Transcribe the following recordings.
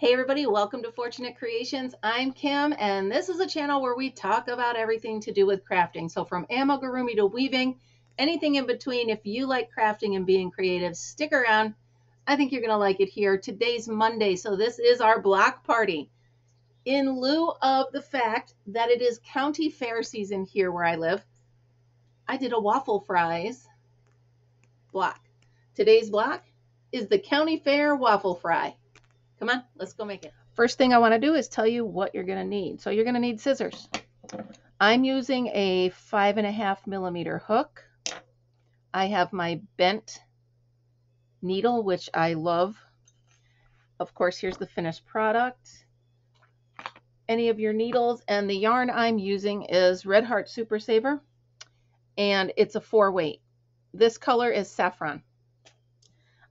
Hey everybody, welcome to Fortunate Creations. I'm Kim, and this is a channel where we talk about everything to do with crafting. So from amigurumi to weaving, anything in between. If you like crafting and being creative, stick around. I think you're going to like it here. Today's Monday, so this is our block party. In lieu of the fact that it is county fair season here where I live, I did a waffle fries block. Today's block is the county fair waffle fry. Come on, let's go make it. First thing I want to do is tell you what you're going to need. So you're going to need scissors. I'm using a 5.5mm hook. I have my bent needle, which I love. Of course, here's the finished product. Any of your needles, and the yarn I'm using is Red Heart Super Saver, and it's a 4-weight. This color is saffron.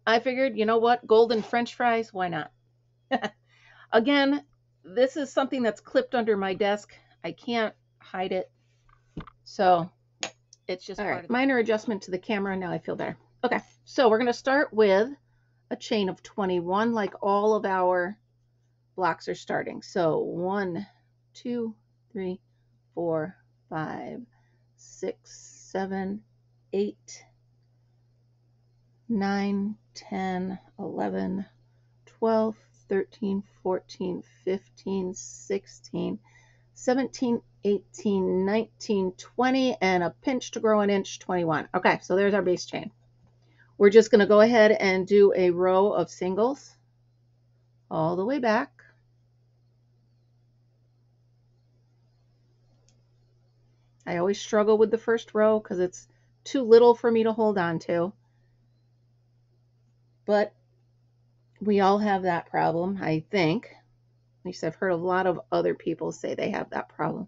I figured, you know what, golden French fries, why not? Again, this is something that's clipped under my desk. I can't hide it. So it's just part of the minor adjustment to the camera. Now I feel better. Okay, so we're going to start with a chain of 21 like all of our blocks are starting. So 1, 2, 3, 4, 5, 6, 7, 8, 9, 10, 11, 12, 13, 14, 15, 16, 17, 18, 19, 20, and a pinch to grow an inch, 21. Okay, so there's our base chain. We're just going to go ahead and do a row of singles all the way back. I always struggle with the first row because it's too little for me to hold on to. But we all have that problem, I think. At least I've heard a lot of other people say they have that problem.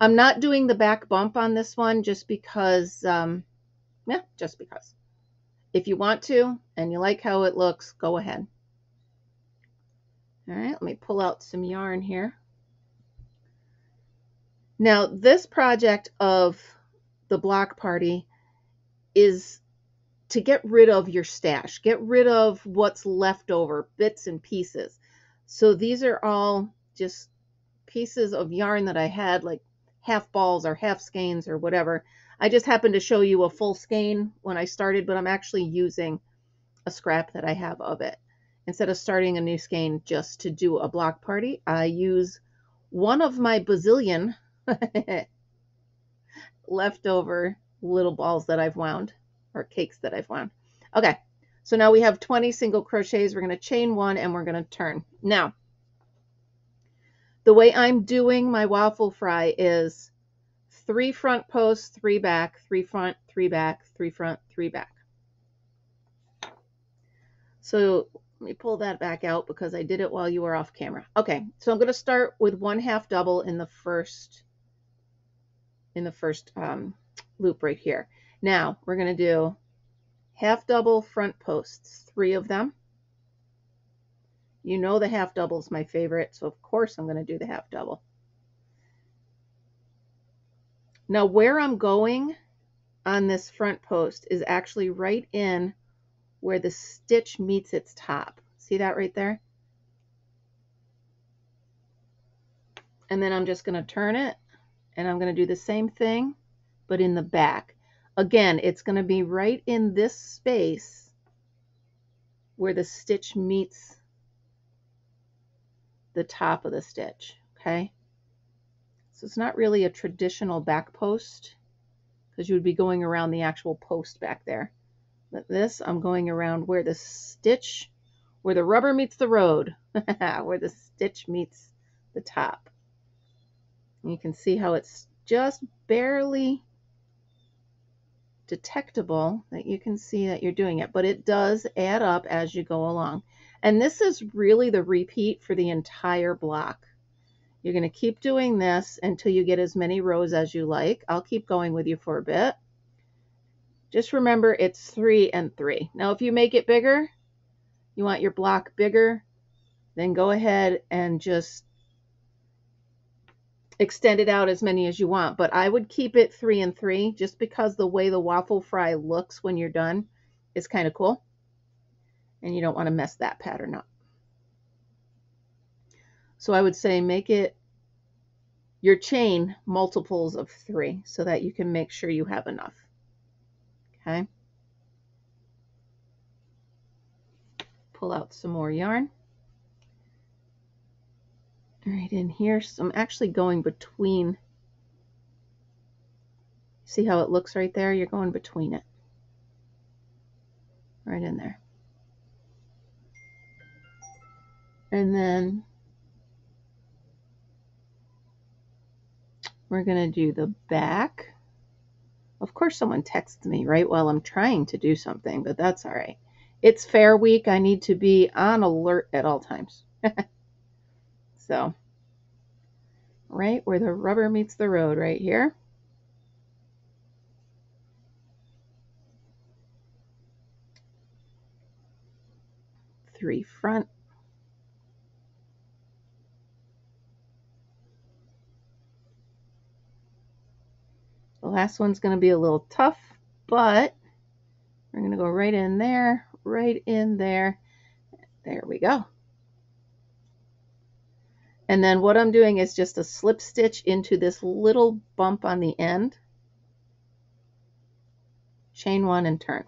I'm not doing the back bump on this one just because, just because. If you want to and you like how it looks, go ahead. All right, let me pull out some yarn here. Now, this project of the block party is to get rid of your stash, get rid of what's left over, bits and pieces. So these are all just pieces of yarn that I had, like half balls or half skeins or whatever. I just happened to show you a full skein when I started, but I'm actually using a scrap that I have of it. Instead of starting a new skein just to do a block party, I use one of my bazillion leftover little balls that I've wound, or cakes that I've wound. Okay, so now we have 20 single crochets. We're going to chain one and we're going to turn. Now, the way I'm doing my waffle fry is 3 front posts, 3 back, 3 front, 3 back, 3 front, 3 back. So let me pull that back out because I did it while you were off camera. Okay, so I'm going to start with 1/2 double in the first loop right here. Now we're going to do half double front posts, 3 of them. You know the half double is my favorite, so of course I'm going to do the half double. Now where I'm going on this front post is actually right in where the stitch meets its top. See that right there? And then I'm just going to turn it, and I'm going to do the same thing, but in the back. Again, it's going to be right in this space where the stitch meets the top of the stitch, okay? So it's not really a traditional back post because you would be going around the actual post back there. But this, I'm going around where the stitch, where the rubber meets the road, where the stitch meets the top. And you can see how it's just barely detectable that you can see that you're doing it, but it does add up as you go along. And this is really the repeat for the entire block. You're going to keep doing this until you get as many rows as you like. I'll keep going with you for a bit. Just remember it's 3 and 3. Now if you make it bigger, you want your block bigger, then go ahead and just extend it out as many as you want. But I would keep it 3 and 3 just because the way the waffle fry looks when you're done is kind of cool. And you don't want to mess that pattern up. So I would say make it your chain multiples of 3 so that you can make sure you have enough. Okay. Pull out some more yarn. Right in here. So I'm actually going between. See how it looks right there? You're going between it. Right in there. And then we're going to do the back. Of course, someone texts me right while I'm trying to do something, but that's all right. It's fair week. I need to be on alert at all times. So, right where the rubber meets the road, right here. Three front. The last one's going to be a little tough, but we're going to go right in there, right in there. There we go. And then what I'm doing is just a slip stitch into this little bump on the end. Chain 1 and turn.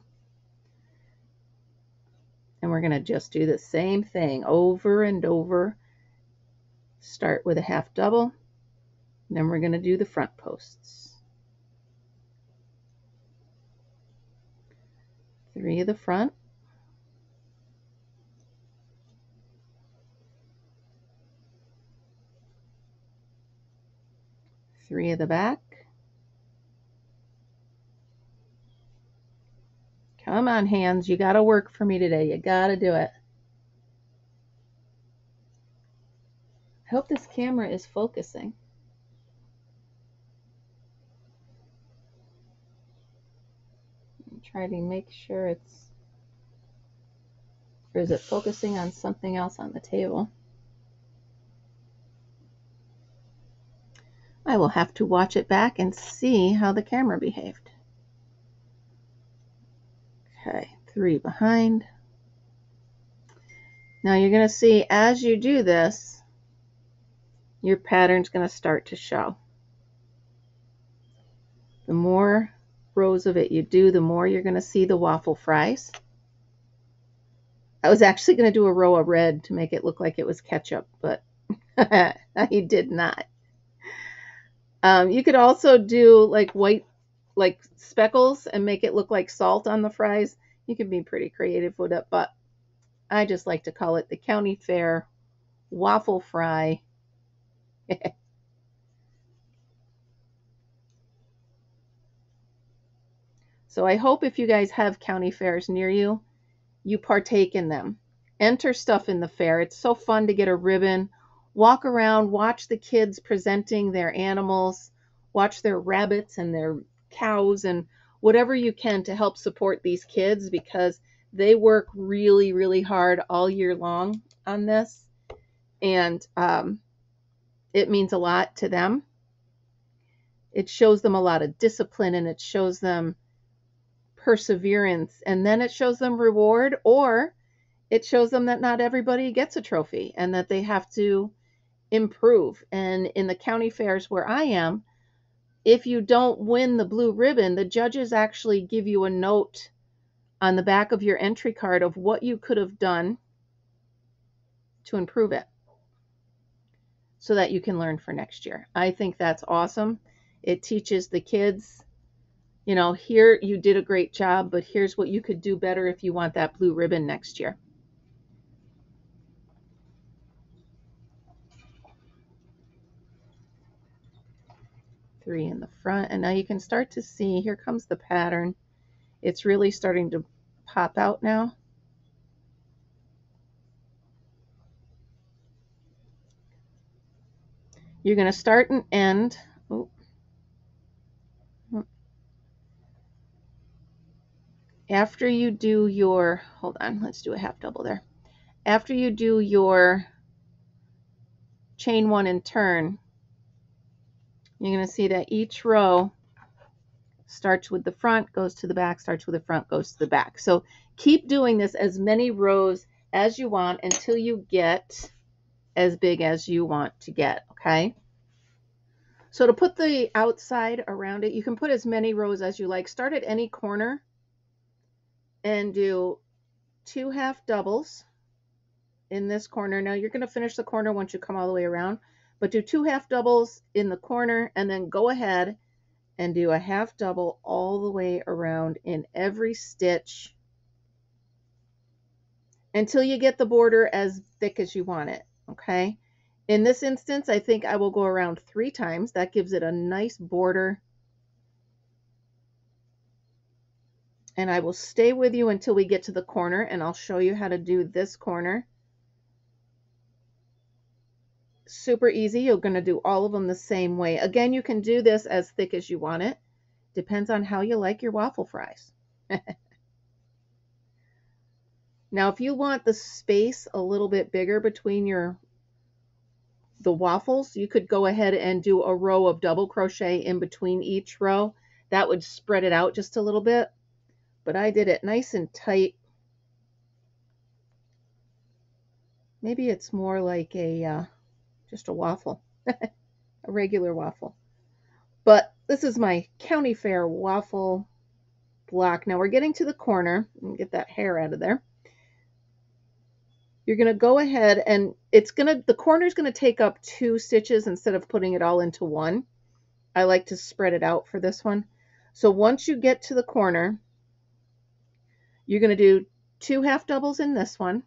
And we're going to just do the same thing over and over. Start with a half double. And then we're going to do the front posts. 3 of the front. 3 of the back. Come on, hands. You got to work for me today. You got to do it. I hope this camera is focusing. Try to make sure it's, or is it focusing on something else on the table? I will have to watch it back and see how the camera behaved. Okay, 3 behind. Now you're going to see as you do this, your pattern's going to start to show. The more rows of it you do, the more you're going to see the waffle fries. I was actually going to do a row of red to make it look like it was ketchup, but I did not. You could also do like white, like speckles and make it look like salt on the fries. You can be pretty creative with it, but I just like to call it the County Fair waffle fry. So I hope if you guys have county fairs near you, you partake in them. Enter stuff in the fair. It's so fun to get a ribbon, walk around, watch the kids presenting their animals, watch their rabbits and their cows and whatever you can to help support these kids because they work really, really hard all year long on this. And it means a lot to them. It shows them a lot of discipline and it shows them perseverance, and then it shows them reward, or it shows them that not everybody gets a trophy and that they have to improve. And in the county fairs where I am, if you don't win the blue ribbon, the judges actually give you a note on the back of your entry card of what you could have done to improve it so that you can learn for next year. I think that's awesome. It teaches the kids, you know, here you did a great job, but here's what you could do better if you want that blue ribbon next year. Three in the front, and now you can start to see, here comes the pattern. It's really starting to pop out now. You're going to start and end. Oh. After you do your, hold on, let's do a half double there. After you do your chain 1 and turn, you're going to see that each row starts with the front, goes to the back, starts with the front, goes to the back. So keep doing this as many rows as you want until you get as big as you want to get, okay? So to put the outside around it, you can put as many rows as you like. Start at any corner and do 2 half doubles in this corner. Now you're going to finish the corner once you come all the way around, but do 2 half doubles in the corner and then go ahead and do a half double all the way around in every stitch until you get the border as thick as you want it, okay? In this instance, I think I will go around 3 times. That gives it a nice border. And I will stay with you until we get to the corner, and I'll show you how to do this corner. Super easy. You're going to do all of them the same way. Again, you can do this as thick as you want it. Depends on how you like your waffle fries. Now, if you want the space a little bit bigger between the waffles, you could go ahead and do a row of double crochet in between each row. That would spread it out just a little bit, but I did it nice and tight. Maybe it's more like just a waffle, a regular waffle. But this is my county fair waffle block. Now we're getting to the corner. Get that hair out of there. You're going to go ahead and the corner is going to take up 2 stitches instead of putting it all into one. I like to spread it out for this one. So once you get to the corner, you're going to do 2 half doubles in this one.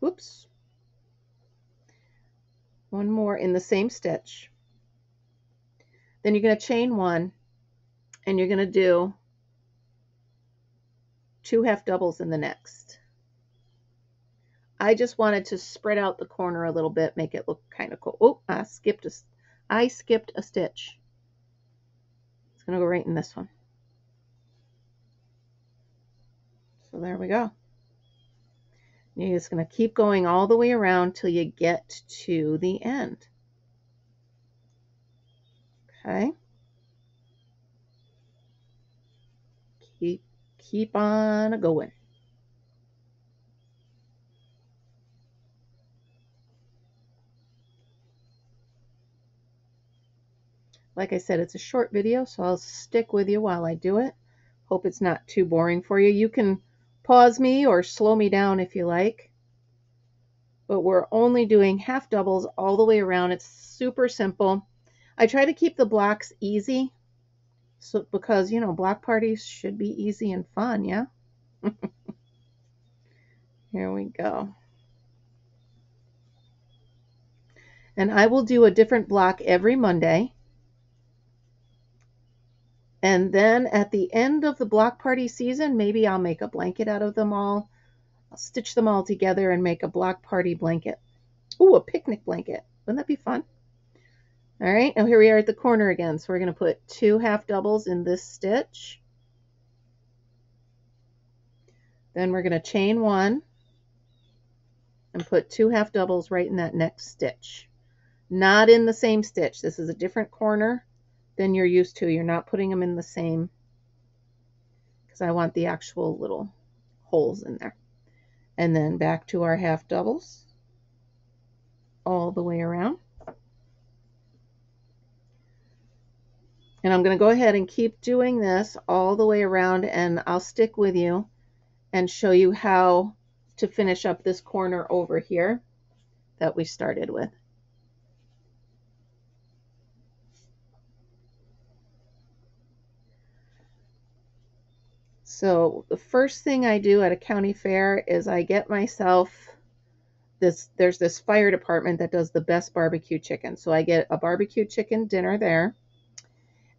Whoops. One more in the same stitch. Then you're going to chain 1 and you're going to do 2 half doubles in the next. I just wanted to spread out the corner a little bit, make it look kind of cool. Oh, I skipped a stitch. It's going to go right in this one. So there we go. You're just going to keep going all the way around till you get to the end. Okay. Keep on going. Like I said, it's a short video, so I'll stick with you while I do it. Hope it's not too boring for you. You can pause me or slow me down if you like. But we're only doing half doubles all the way around. It's super simple. I try to keep the blocks easy, so because, you know, block parties should be easy and fun, yeah? Here we go. And I will do a different block every Monday. And then at the end of the block party season, maybe I'll make a blanket out of them all. I'll stitch them all together and make a block party blanket. Ooh, a picnic blanket. Wouldn't that be fun? All right, now here we are at the corner again. So we're going to put 2 half doubles in this stitch. Then we're going to chain 1 and put 2 half doubles right in that next stitch. Not in the same stitch. This is a different corner than you're used to. You're not putting them in the same, because I want the actual little holes in there. And then back to our half doubles all the way around. And I'm going to go ahead and keep doing this all the way around, and I'll stick with you and show you how to finish up this corner over here that we started with. So the first thing I do at a county fair is I get myself there's this fire department that does the best barbecue chicken. So I get a barbecue chicken dinner there.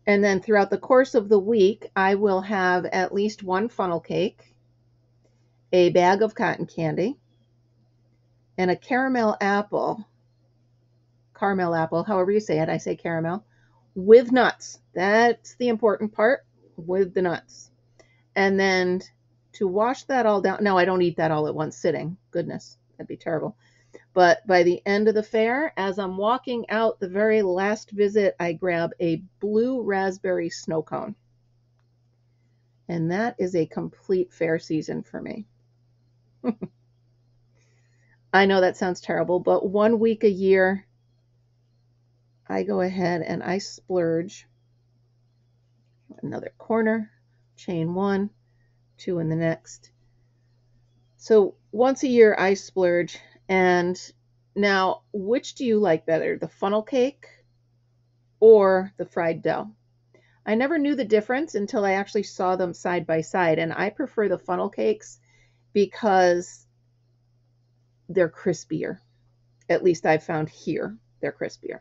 And then throughout the course of the week, I will have at least 1 funnel cake, a bag of cotton candy, and a caramel apple, however you say it, I say caramel, with nuts. That's the important part, with the nuts. And then to wash that all down, no, I don't eat that all at one sitting. Goodness, that'd be terrible. But by the end of the fair, as I'm walking out the very last visit, I grab a blue raspberry snow cone. And that is a complete fair season for me. I know that sounds terrible, but 1 week a year, I go ahead and I splurge. Another corner, chain 1, 2 in the next. So once a year I splurge. And now, which do you like better, the funnel cake or the fried dough? I never knew the difference until I actually saw them side by side, and I prefer the funnel cakes because they're crispier. At least I've found here they're crispier.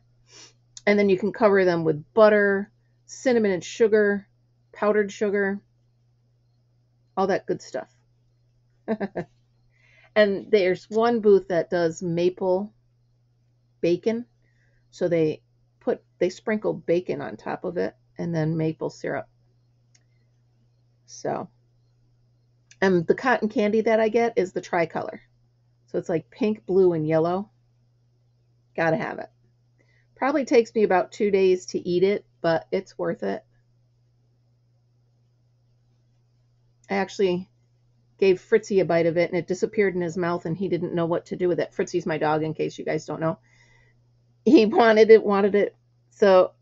And then you can cover them with butter, cinnamon and sugar, powdered sugar, all that good stuff. And there's one booth that does maple bacon. So they sprinkle bacon on top of it and then maple syrup. So, and the cotton candy that I get is the tricolor. So it's like pink, blue, and yellow. Gotta have it. Probably takes me about 2 days to eat it, but it's worth it. I actually gave Fritzy a bite of it and it disappeared in his mouth and he didn't know what to do with it. Fritzy's my dog, in case you guys don't know. He wanted it. So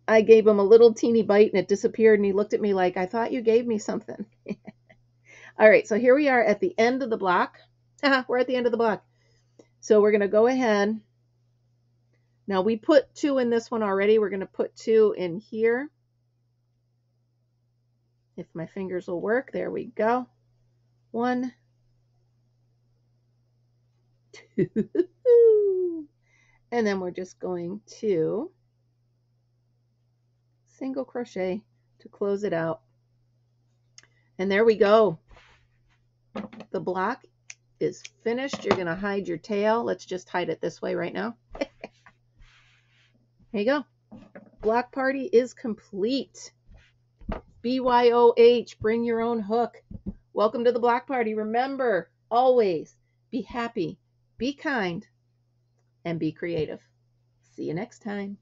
I gave him a little teeny bite and it disappeared and he looked at me like, I thought you gave me something. All right, so here we are at the end of the block. We're at the end of the block. So we're going to go ahead. Now we put 2 in this one already. We're going to put 2 in here. If my fingers will work, there we go. 1, 2, and then we're just going to single crochet to close it out. And there we go. The block is finished. You're going to hide your tail. Let's just hide it this way right now. There you go. Block party is complete. BYOH, bring your own hook. Welcome to the block party. Remember, always be happy, be kind, and be creative. See you next time.